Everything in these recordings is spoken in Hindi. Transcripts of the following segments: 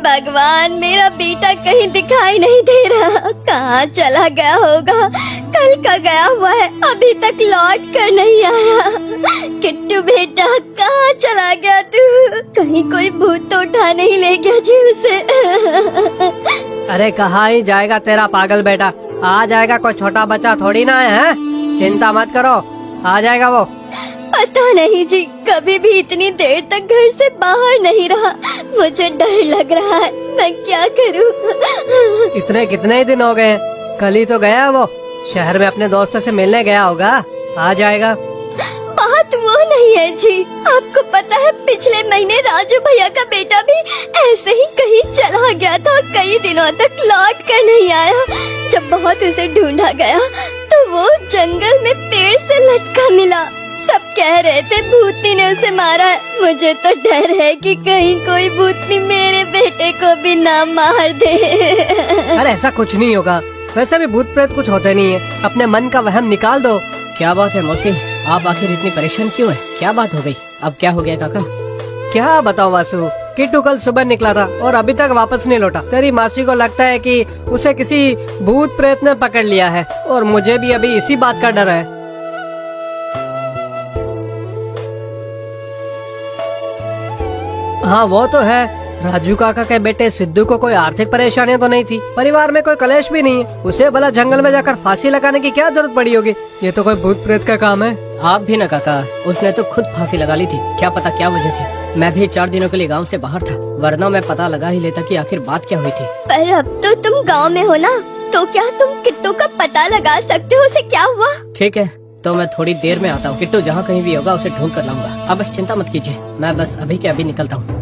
भगवान, मेरा बेटा कहीं दिखाई नहीं दे रहा। कहाँ चला गया होगा? कल का गया हुआ है, अभी तक लौट कर नहीं आया। किट्टू बेटा, कहाँ चला गया तू? कहीं कोई भूत तो उठा नहीं ले गया जी उसे? अरे कहाँ ही जाएगा तेरा पागल बेटा, आ जाएगा। कोई छोटा बच्चा थोड़ी ना है, चिंता मत करो, आ जाएगा वो। पता नहीं जी, कभी भी इतनी देर तक घर से बाहर नहीं रहा। मुझे डर लग रहा है, मैं क्या करूं? इतने कितने ही दिन हो गए, कल ही तो गया वो, शहर में अपने दोस्तों से मिलने गया होगा, आ जाएगा। बात वो नहीं है जी, आपको पता है पिछले महीने राजू भैया का बेटा भी ऐसे ही कहीं चला गया था और कई दिनों तक लौट कर नहीं आया। जब बहुत उसे ढूंढा गया तो वो जंगल में पेड़ से लटका मिला। सब कह रहे थे भूतनी ने उसे मारा है। मुझे तो डर है कि कहीं कोई भूतनी मेरे बेटे को भी ना मार दे। अरे ऐसा कुछ नहीं होगा, वैसे भी भूत प्रेत कुछ होते नहीं है, अपने मन का वहम निकाल दो। क्या बात है मौसी, आप आखिर इतनी परेशान क्यों है? क्या बात हो गई? अब क्या हो गया काका? क्या बताओ वासु, किट्टू कल सुबह निकला था और अभी तक वापस नहीं लौटा। तेरी मासी को लगता है कि उसे किसी भूत प्रेत ने पकड़ लिया है और मुझे भी अभी इसी बात का डर है। हाँ वो तो है, राजू काका के बेटे सिद्धू को कोई आर्थिक परेशानियां तो नहीं थी, परिवार में कोई कलेश भी नहीं है, उसे भला जंगल में जाकर फांसी लगाने की क्या जरूरत पड़ी होगी? ये तो कोई भूत प्रेत का काम है। आप भी न काका, उसने तो खुद फांसी लगा ली थी, क्या पता क्या वजह थी। मैं भी 4 दिनों के लिए गांव से बाहर था, वरना मैं पता लगा ही लेता कि आखिर बात क्या हुई थी। पर अब तो तुम गांव में हो ना, तो क्या तुम किट्टू का पता लगा सकते हो उसे क्या हुआ? ठीक है, तो मैं थोड़ी देर में आता हूँ। किट्टू जहाँ कहीं भी होगा उसे ढूंढ कर लाऊंगा। आप बस चिंता मत कीजिए, मैं बस अभी के अभी निकलता हूँ।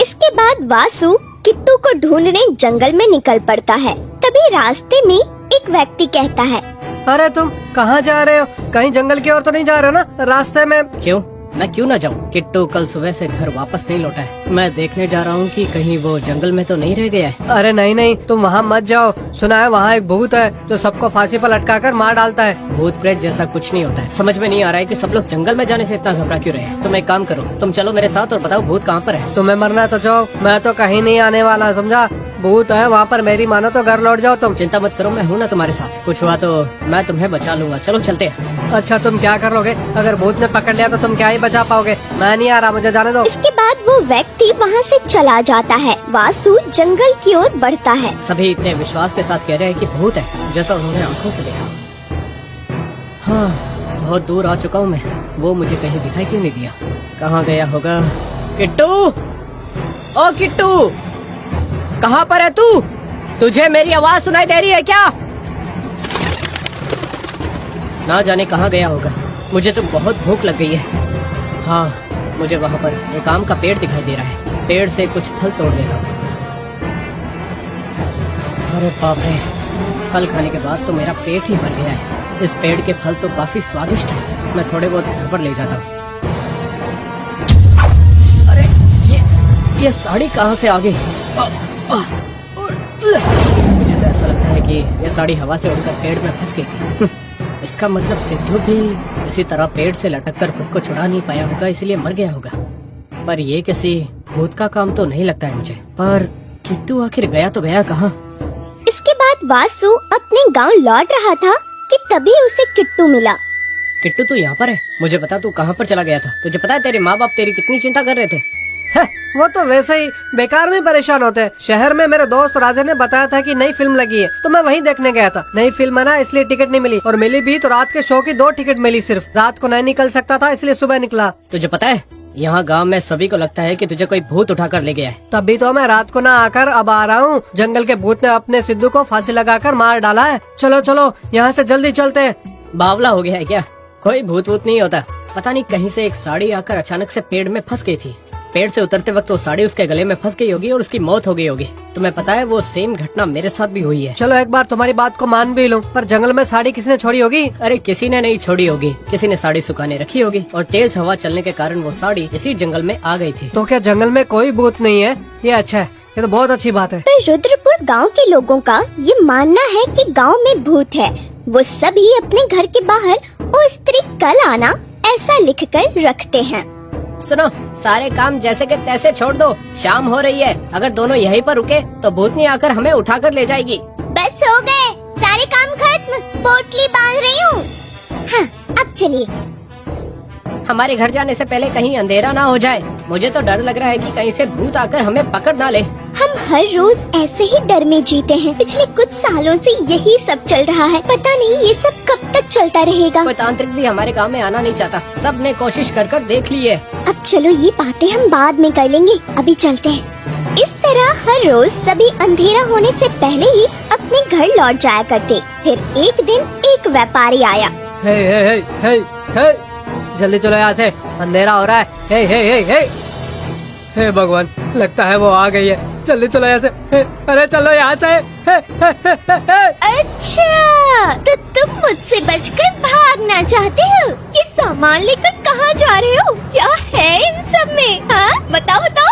इसके बाद वासु किट्टू को ढूंढने जंगल में निकल पड़ता है। तभी रास्ते में एक व्यक्ति कहता है, अरे तुम कहाँ जा रहे हो? कहीं जंगल की ओर तो नहीं जा रहे हो ना? रास्ते में क्यों? मैं क्यों न जाऊँ? किट्टू कल सुबह से घर वापस नहीं लौटा है। मैं देखने जा रहा हूँ कि कहीं वो जंगल में तो नहीं रह गया है। अरे नहीं नहीं, तुम वहाँ मत जाओ, सुना है वहाँ एक भूत है जो सबको फांसी पर लटका कर मार डालता है। भूत प्रेत जैसा कुछ नहीं होता है। समझ में नहीं आ रहा है कि सब लोग जंगल में जाने से इतना घबरा क्यों रहे हैं। तुम एक काम करो, तुम चलो मेरे साथ और बताओ भूत कहाँ पर है। तुम्हें मरना तो जाओ, मैं तो कहीं नहीं आने वाला, समझा? भूत है वहाँ पर, मेरी मानो तो घर लौट जाओ तुम। चिंता मत करो, मैं हूँ ना तुम्हारे साथ, कुछ हुआ तो मैं तुम्हें बचा लूंगा। चलो चलते हैं। अच्छा तुम क्या करोगे? अगर भूत ने पकड़ लिया तो तुम क्या ही बचा पाओगे? मैं नहीं आ रहा, मुझे जाने दो। इसके बाद वो व्यक्ति वहाँ से चला जाता है। वासु जंगल की ओर बढ़ता है। सभी इतने विश्वास के साथ कह रहे हैं कि भूत है, जैसा उन्होंने आंखों से देखा। हाँ, बहुत दूर आ चुका हूँ मैं, वो मुझे कहीं दिखाई क्यों नहीं दिया? कहाँ गया होगा? किट्टू, ओ किट्टू, कहाँ पर है तू? तुझे मेरी आवाज सुनाई दे रही है क्या? ना जाने कहाँ गया होगा। मुझे तो बहुत भूख लग गई है। हाँ, मुझे वहाँ पर एक आम का पेड़ दिखाई दे रहा है, पेड़ से कुछ फल तोड़ लेता हूँ। अरे बाप रे, फल खाने के बाद तो मेरा पेट ही भर गया है। इस पेड़ के फल तो काफी स्वादिष्ट है, मैं थोड़े बहुत घर पर ले जाता हूँ। अरे ये साड़ी कहाँ से आ गई? मुझे तो ऐसा लगता है कि ये साड़ी हवा से उड़कर पेड़ में फंस गई थी। इसका मतलब सिद्धू भी इसी तरह पेड़ से लटककर खुद को छुड़ा नहीं पाया होगा, इसलिए मर गया होगा। पर ये किसी भूत का काम तो नहीं लगता है मुझे। पर किट्टू आखिर गया तो गया कहाँ? इसके बाद वासु अपने गांव लौट रहा था कि तभी उसे किट्टू मिला। किट्टू तू यहाँ पर है? मुझे बता, तू कहाँ पर चला गया था? तुझे पता है तेरे माँ बाप तेरी कितनी चिंता कर रहे थे। वो तो वैसे ही बेकार में परेशान होते हैं। शहर में मेरे दोस्त राजा ने बताया था कि नई फिल्म लगी है, तो मैं वहीं देखने गया था। नई फिल्म है ना, इसलिए टिकट नहीं मिली, और मिली भी तो रात के शो की 2 टिकट मिली सिर्फ। रात को नहीं निकल सकता था, इसलिए सुबह निकला। तुझे पता है यहाँ गांव में सभी को लगता है कि तुझे कोई भूत उठा कर ले गया है। तभी तो मैं रात को ना आकर अब आ रहा हूँ। जंगल के भूत ने अपने सिद्धू को फांसी लगाकर मार डाला है। चलो चलो यहाँ से जल्दी चलते हैं। बावला हो गया है क्या? कोई भूत वूत नहीं होता। पता नहीं कहीं से एक साड़ी आकर अचानक से पेड़ में फंस गई थी। पेड़ से उतरते वक्त वो साड़ी उसके गले में फंस गई होगी और उसकी मौत हो गई होगी। तुम्हें पता है वो सेम घटना मेरे साथ भी हुई है। चलो एक बार तुम्हारी बात को मान भी लूं, पर जंगल में साड़ी किसने छोड़ी होगी? अरे किसी ने नहीं छोड़ी होगी, किसी ने साड़ी सुखाने रखी होगी और तेज हवा चलने के कारण वो साड़ी इसी जंगल में आ गई थी। तो क्या जंगल में कोई भूत नहीं है? ये अच्छा है, ये तो बहुत अच्छी बात है। पर रुद्रपुर गांव के लोगों का ये मानना है कि गांव में भूत है। वो सभी अपने घर के बाहर ओ स्त्री कल आना ऐसा लिखकर रखते हैं। सुनो, सारे काम जैसे के तैसे छोड़ दो, शाम हो रही है। अगर दोनों यहीं पर रुके तो भूतनी आकर हमें उठाकर ले जाएगी। बस हो गए, सारे काम खत्म, पोटली बांध रही हूँ। हाँ, अब चलिए। हमारे घर जाने से पहले कहीं अंधेरा ना हो जाए। मुझे तो डर लग रहा है कि कहीं से भूत आकर हमें पकड़ ना ले। हम हर रोज ऐसे ही डर में जीते हैं। पिछले कुछ सालों से यही सब चल रहा है। पता नहीं ये सब कब तक चलता रहेगा। कोई तांत्रिक भी हमारे गांव में आना नहीं चाहता। सब ने कोशिश कर कर देख ली है। अब चलो, ये बातें हम बाद में कर लेंगे, अभी चलते हैं। इस तरह हर रोज सभी अंधेरा होने से पहले ही अपने घर लौट जाया करते। फिर एक दिन एक व्यापारी आया। हे हे हे हे हे, जल्दी चलो यहाँ से, अंधेरा हो रहा है। हे हे हे हे, हे भगवान, लगता है वो आ गई है। जल्दी चलो यहाँ से। हे, अरे चलो यहाँ से। हे, हे, हे, हे, हे। अच्छा, तो तुम मुझसे बचकर भागना चाहते हो? ये सामान लेकर कहाँ जा रहे हो? क्या है इन सब में? हाँ, बताओ बताओ।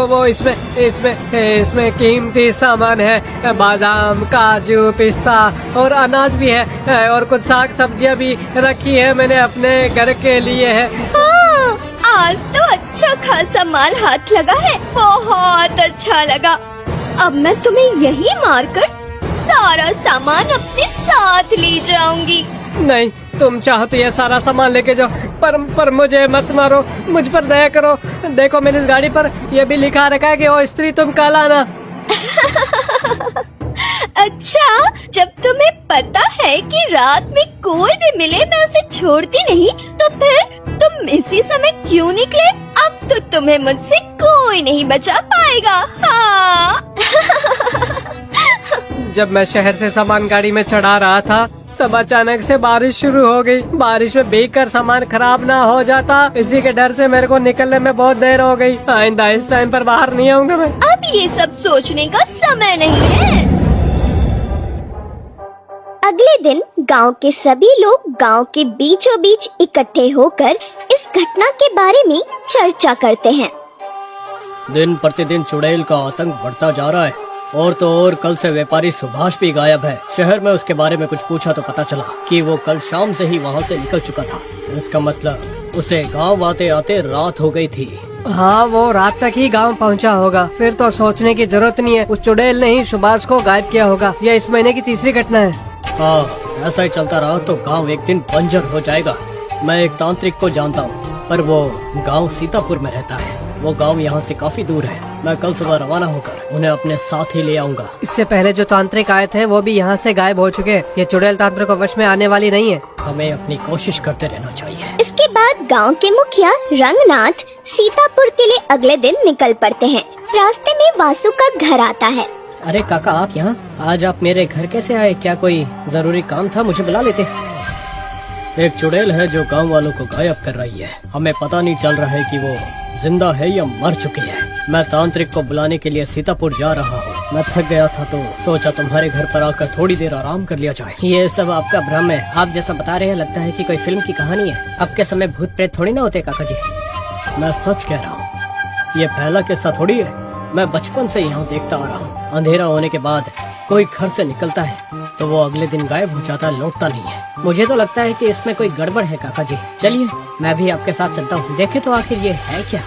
वो इसमें कीमती सामान है। बादाम, काजू, पिस्ता और अनाज भी है, और कुछ साग सब्जियाँ भी रखी है मैंने अपने घर के लिए है। हाँ, आज तो अच्छा खासा माल हाथ लगा है। बहुत अच्छा लगा। अब मैं तुम्हें यही मारकर सारा सामान अपने साथ ले जाऊंगी। नहीं, तुम चाहो तो ये सारा सामान लेके जाओ, पर मुझे मत मारो, मुझ पर दया करो। देखो, मैंने इस गाड़ी पर ये भी लिखा रखा है कि ओ स्त्री तुम कल आना। अच्छा, जब तुम्हें पता है कि रात में कोई भी मिले मैं उसे छोड़ती नहीं, तो फिर तुम इसी समय क्यों निकले? अब तो तुम्हें मुझसे कोई नहीं बचा पाएगा। हाँ। जब मैं शहर से सामान गाड़ी में चढ़ा रहा था, तब अचानक से बारिश शुरू हो गई। बारिश में भीगकर सामान खराब ना हो जाता, इसी के डर से मेरे को निकलने में बहुत देर हो गई। आइंदा इस टाइम पर बाहर नहीं आऊंगा मैं। अब ये सब सोचने का समय नहीं है। अगले दिन गांव के सभी लोग गांव के बीचों बीच इकट्ठे होकर इस घटना के बारे में चर्चा करते हैं। दिन प्रतिदिन चुड़ैल का आतंक बढ़ता जा रहा है। और तो और कल से व्यापारी सुभाष भी गायब है। शहर में उसके बारे में कुछ पूछा तो पता चला कि वो कल शाम से ही वहाँ से निकल चुका था। इसका मतलब उसे गांव आते आते रात हो गई थी। हाँ, वो रात तक ही गांव पहुंचा होगा। फिर तो सोचने की जरूरत नहीं है, उस चुड़ैल ने ही सुभाष को गायब किया होगा। यह इस महीने की तीसरी घटना है। हाँ, ऐसा ही चलता रहा तो गांव एक दिन बंजर हो जाएगा। मैं एक तांत्रिक को जानता हूँ, पर वो गांव सीतापुर में रहता है। वो गांव यहाँ से काफी दूर है। मैं कल सुबह रवाना होकर उन्हें अपने साथ ही ले आऊंगा। इससे पहले जो तांत्रिक आए थे वो भी यहाँ से गायब हो चुके हैं। ये चुड़ैल तांत्रिक को वश में आने वाली नहीं है। हमें अपनी कोशिश करते रहना चाहिए। इसके बाद गांव के मुखिया रंगनाथ सीतापुर के लिए अगले दिन निकल पड़ते हैं। रास्ते में वासु का घर आता है। अरे काका, आप यहाँ? आज आप मेरे घर कैसे आए? क्या कोई जरूरी काम था? मुझे बुला लेते। एक चुड़ैल है जो गांव वालों को गायब कर रही है। हमें पता नहीं चल रहा है कि वो जिंदा है या मर चुकी है। मैं तांत्रिक को बुलाने के लिए सीतापुर जा रहा हूँ। मैं थक गया था तो सोचा तुम्हारे घर पर आकर थोड़ी देर आराम कर लिया जाए। ये सब आपका भ्रम है। आप जैसा बता रहे हैं लगता है कि कोई फिल्म की कहानी है। अब के समय भूत प्रेत थोड़ी ना होते काका जी। मैं सच कह रहा हूँ, ये पहला किस्सा थोड़ी है। मैं बचपन से यहाँ देखता आ रहा हूँ। अंधेरा होने के बाद कोई घर से निकलता है तो वो अगले दिन गायब हो जाता है, लौटता नहीं है। मुझे तो लगता है कि इसमें कोई गड़बड़ है काका जी। चलिए, मैं भी आपके साथ चलता हूँ। देखे तो आखिर ये है क्या।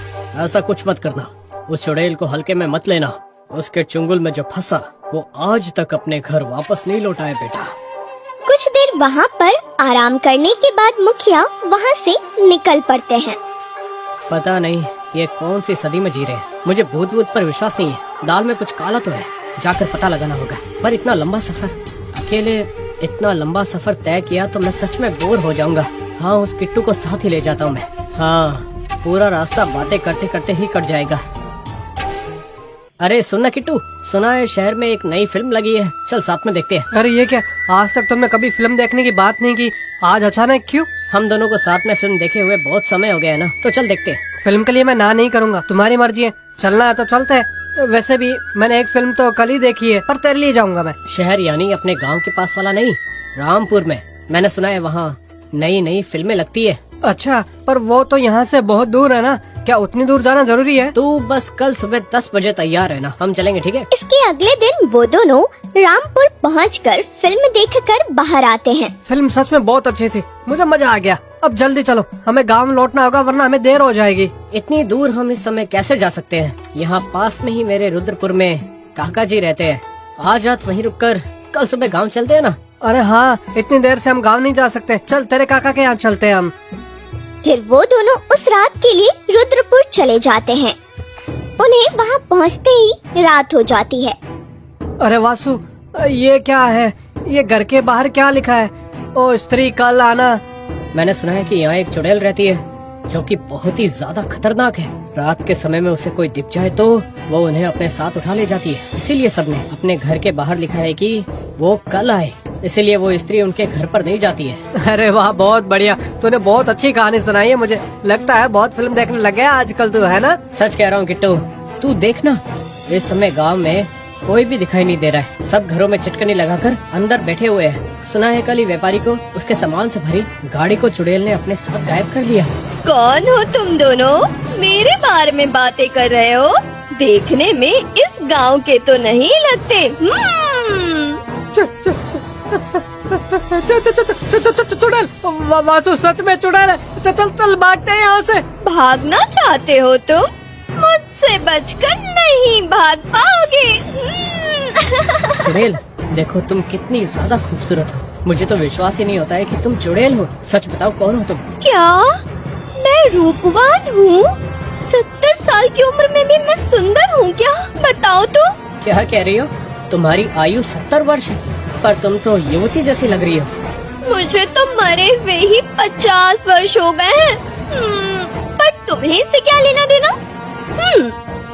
ऐसा कुछ मत करना। उस चुड़ैल को हल्के में मत लेना। उसके चुंगल में जो फंसा वो आज तक अपने घर वापस नहीं लौटा है बेटा। कुछ देर वहाँ पर आराम करने के बाद मुखिया वहाँ से निकल पड़ते हैं। पता नहीं ये कौन सी सदी में जी रहे हैं। मुझे भूत भूत पर विश्वास नहीं है। दाल में कुछ काला तो है, जाकर पता लगाना होगा। पर इतना लंबा सफर, अकेले इतना लंबा सफर तय किया तो मैं सच में बोर हो जाऊंगा। हाँ, उस किट्टू को साथ ही ले जाता हूँ मैं। हाँ, पूरा रास्ता बातें करते करते ही कट जाएगा। अरे सुनना किट्टू, सुना है शहर में एक नई फिल्म लगी है, चल साथ में देखते हैं। अरे ये क्या, आज तक तुमने कभी फिल्म देखने की बात नहीं की, आज अचानक क्यों? हम दोनों को साथ में फिल्म देखे हुए बहुत समय हो गया है ना, तो चल देखते हैं। फिल्म के लिए मैं ना नहीं करूँगा, तुम्हारी मर्जी है। चलना है तो चलते हैं। वैसे भी मैंने एक फिल्म तो कल ही देखी है, पर तेरे लिए जाऊंगा मैं। शहर यानी अपने गांव के पास वाला नहीं, रामपुर में। मैंने सुना है वहाँ नई नई फिल्में लगती है। अच्छा, पर वो तो यहाँ से बहुत दूर है ना। क्या उतनी दूर जाना जरूरी है? तू बस कल सुबह 10 बजे तैयार रहना, हम चलेंगे, ठीक है? इसके अगले दिन वो दोनों रामपुर पहुंचकर फिल्म देखकर बाहर आते हैं। फिल्म सच में बहुत अच्छी थी, मुझे मजा आ गया। अब जल्दी चलो, हमें गांव लौटना होगा वरना हमें देर हो जाएगी। इतनी दूर हम इस समय कैसे जा सकते हैं? यहाँ पास में ही मेरे रुद्रपुर में काका जी रहते हैं। आज रात वहीं रुककर कल सुबह गांव चलते हैं ना? अरे हाँ, इतनी देर से हम गांव नहीं जा सकते। चल तेरे काका के यहाँ चलते हैं हम। फिर वो दोनों उस रात के लिए रुद्रपुर चले जाते हैं। उन्हें वहाँ पहुँचते ही रात हो जाती है। अरे वासु, ये क्या है? ये घर के बाहर क्या लिखा है? ओ स्त्री कल आना। मैंने सुना है कि यहाँ एक चुड़ैल रहती है जो कि बहुत ही ज्यादा खतरनाक है। रात के समय में उसे कोई दिख जाए तो वो उन्हें अपने साथ उठा ले जाती है। इसीलिए सबने अपने घर के बाहर लिखा है कि वो कल आए, इसीलिए वो स्त्री उनके घर पर नहीं जाती है। अरे वाह, बहुत बढ़िया, तूने बहुत अच्छी कहानी सुनाई है। मुझे लगता है बहुत फिल्म देखने लग गया आजकल तू, है ना? सच कह रहा हूँ किट्टू, तू देखना, इस समय गांव में कोई भी दिखाई नहीं दे रहा है। सब घरों में चिटकनी लगाकर अंदर बैठे हुए हैं। सुना है कल ही व्यापारी को उसके सामान से भरी गाड़ी को चुड़ैल ने अपने साथ गायब कर लिया। कौन हो तुम दोनों? मेरे बारे में बातें कर रहे हो? देखने में इस गांव के तो नहीं लगते। चुड़ैल, वासु सच में चुड़ैल है। चल चल चल, भागते हैं यहाँ से। भागना चाहते हो तुम? मुझसे बचकर नहीं भाग पाओगे। चुड़ैल, देखो तुम कितनी ज्यादा खूबसूरत हो। मुझे तो विश्वास ही नहीं होता है कि तुम चुड़ैल हो। सच बताओ, कौन हो तुम? क्या मैं रूपवान हूँ? 70 साल की उम्र में भी मैं सुंदर हूँ क्या? बताओ तो। क्या कह रही हो? तुम्हारी आयु 70 वर्ष है, पर तुम तो युवती जैसी लग रही हो। मुझे तो मरे हुए ही 50 वर्ष हो गए हैं। पर तुम्हें इससे क्या लेना देना?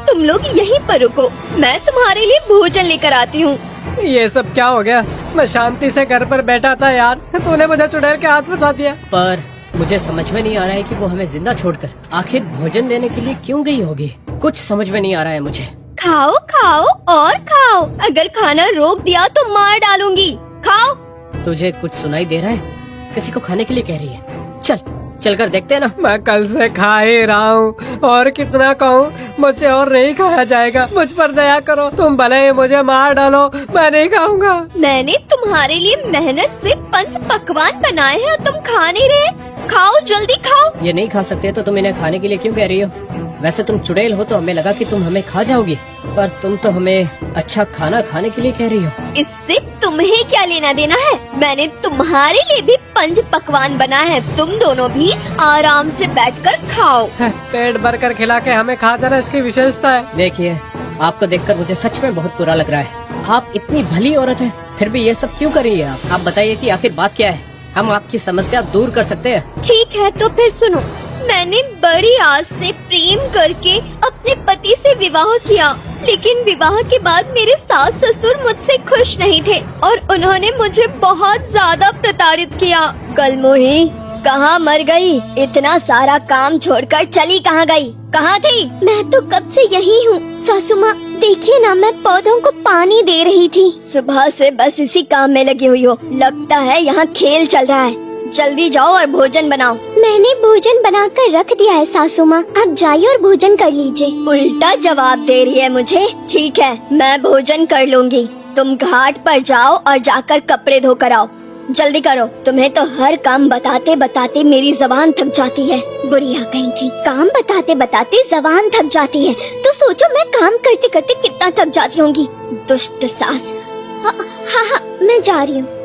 तुम लोग यहीं पर रुको, मैं तुम्हारे लिए भोजन लेकर आती हूँ। ये सब क्या हो गया? मैं शांति से घर पर बैठा था यार, तूने मुझे चुड़ैल के हाथ फंसा दिया। पर मुझे समझ में नहीं आ रहा है कि वो हमें जिंदा छोड़कर आखिर भोजन देने के लिए क्यों गई होगी। कुछ समझ में नहीं आ रहा है मुझे। खाओ खाओ और खाओ, अगर खाना रोक दिया तो मार डालूंगी। खाओ। तुझे कुछ सुनाई दे रहा है? किसी को खाने के लिए कह रही है? चल चलकर देखते हैं ना। मैं कल से खा ही रहा हूँ, और कितना कहूँ, मुझे और नहीं खाया जाएगा। मुझ पर दया करो, तुम भले ही मुझे मार डालो, मैं नहीं खाऊंगा। मैंने तुम्हारे लिए मेहनत से 5 पकवान बनाए हैं और तुम खा नहीं रहे। खाओ, जल्दी खाओ। ये नहीं खा सकते तो तुम इन्हें खाने के लिए क्यों कह रही हो? वैसे तुम चुड़ैल हो तो हमें लगा कि तुम हमें खा जाओगी, पर तुम तो हमें अच्छा खाना खाने के लिए कह रही हो। इससे तुम्हें क्या लेना देना है? मैंने तुम्हारे लिए भी 5 पकवान बनाए हैं, तुम दोनों भी आराम से बैठकर खाओ। पेट भर कर खिला के हमें खा जाना इसकी विशेषता है। देखिए, आपको देखकर मुझे सच में बहुत बुरा लग रहा है। आप इतनी भली औरत है, फिर भी ये सब क्यों कर रही है? आप बताइए कि आखिर बात क्या है? हम आपकी समस्या दूर कर सकते हैं। ठीक है, तो फिर सुनो। मैंने बड़ी आस से प्रेम करके अपने पति से विवाह किया, लेकिन विवाह के बाद मेरे सास ससुर मुझसे खुश नहीं थे और उन्होंने मुझे बहुत ज्यादा प्रताड़ित किया। कल मोही कहाँ मर गई? इतना सारा काम छोड़कर चली कहाँ गई? कहाँ थी? मैं तो कब से यही हूँ। सासू माँ देखिए ना, मैं पौधों को पानी दे रही थी। सुबह से बस इसी काम में लगी हुई हो। लगता है यहाँ खेल चल रहा है। जल्दी जाओ और भोजन बनाओ। मैंने भोजन बनाकर रख दिया है सासू माँ, आप जाइए और भोजन कर लीजिए। उल्टा जवाब दे रही है मुझे। ठीक है, मैं भोजन कर लूंगी। तुम घाट पर जाओ और जाकर कपड़े धोकर आओ। जल्दी करो, तुम्हें तो हर काम बताते बताते मेरी जबान थक जाती है। बुढ़िया कहीं की, काम बताते बताते जबान थक जाती है, तो सोचो मैं काम करते करते कितना थक जाती होंगी। दुष्ट सास। हाँ, मैं जा रही हूँ।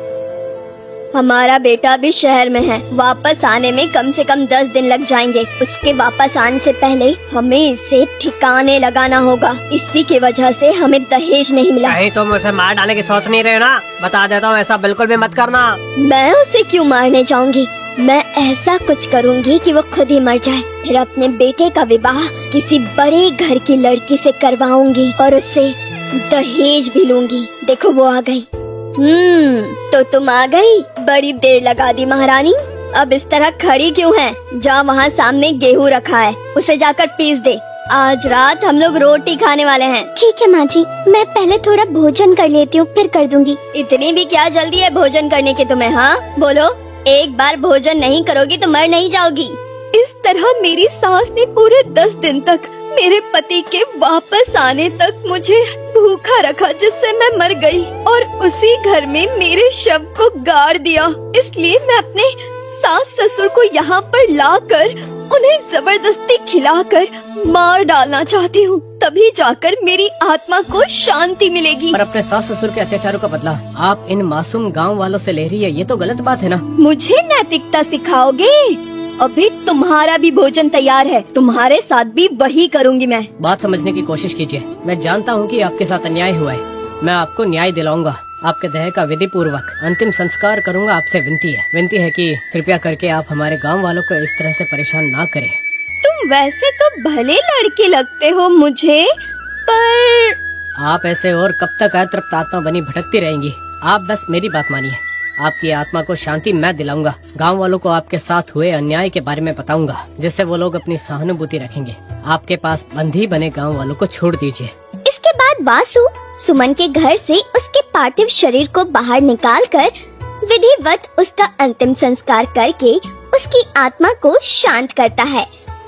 हमारा बेटा भी शहर में है, वापस आने में कम से कम 10 दिन लग जाएंगे। उसके वापस आने से पहले हमें इसे ठिकाने लगाना होगा। इसी की वजह से हमें दहेज नहीं मिला। कहीं तुम उसे मार डालने की सोच नहीं रहे हो ना? बता देता हूँ, ऐसा बिल्कुल भी मत करना। मैं उसे क्यों मारने जाऊंगी? मैं ऐसा कुछ करूंगी कि वो खुद ही मर जाए। फिर अपने बेटे का विवाह किसी बड़े घर की लड़की से करवाऊंगी और उससे दहेज भी लूंगी। देखो वो आ गई। तो तुम आ गई? बड़ी देर लगा दी महारानी। अब इस तरह खड़ी क्यों है? जा, वहाँ सामने गेहूँ रखा है, उसे जाकर पीस दे। आज रात हम लोग रोटी खाने वाले हैं। ठीक है माँ जी, मैं पहले थोड़ा भोजन कर लेती हूँ, फिर कर दूंगी। इतनी भी क्या जल्दी है भोजन करने की तुम्हें? हाँ बोलो, एक बार भोजन नहीं करोगी तो मर नहीं जाओगी। इस तरह मेरी सास ने पूरे 10 दिन तक मेरे पति के वापस आने तक मुझे भूखा रखा, जिससे मैं मर गई और उसी घर में मेरे शव को गाड़ दिया। इसलिए मैं अपने सास ससुर को यहाँ पर लाकर उन्हें जबरदस्ती खिलाकर मार डालना चाहती हूँ, तभी जाकर मेरी आत्मा को शांति मिलेगी। पर अपने सास ससुर के अत्याचारों का बदला आप इन मासूम गांव वालों से ले रही है, ये तो गलत बात है ना। मुझे नैतिकता सिखाओगे? अभी तुम्हारा भी भोजन तैयार है, तुम्हारे साथ भी वही करूँगी मैं। बात समझने की कोशिश कीजिए। मैं जानता हूँ कि आपके साथ अन्याय हुआ है, मैं आपको न्याय दिलाऊंगा। आपके देह का विधि पूर्वक अंतिम संस्कार करूंगा। आपसे विनती है कि कृपया करके आप हमारे गांव वालों को इस तरह से परेशान ना करें। तुम वैसे तो भले लड़के लगते हो मुझे, पर आप ऐसे और कब तक अतृप्त आत्मा बनी भटकती रहेंगी? आप बस मेरी बात मानिए, आपकी आत्मा को शांति मैं दिलाऊंगा। गांव वालों को आपके साथ हुए अन्याय के बारे में बताऊंगा, जिससे वो लोग अपनी सहानुभूति रखेंगे। आपके पास बंदी बने गांव वालों को छोड़ दीजिए। इसके बाद वासु सुमन के घर से उसके पार्थिव शरीर को बाहर निकालकर विधिवत उसका अंतिम संस्कार करके उसकी आत्मा को शांत करता है।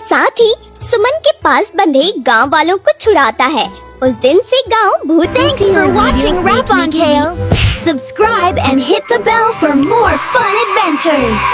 साथ ही सुमन के पास बंधे गांव वालों को छुड़ाता है। उस दिन से गांव भूत। Thanks for watching Rap on Tales. Subscribe and hit the bell for more fun adventures.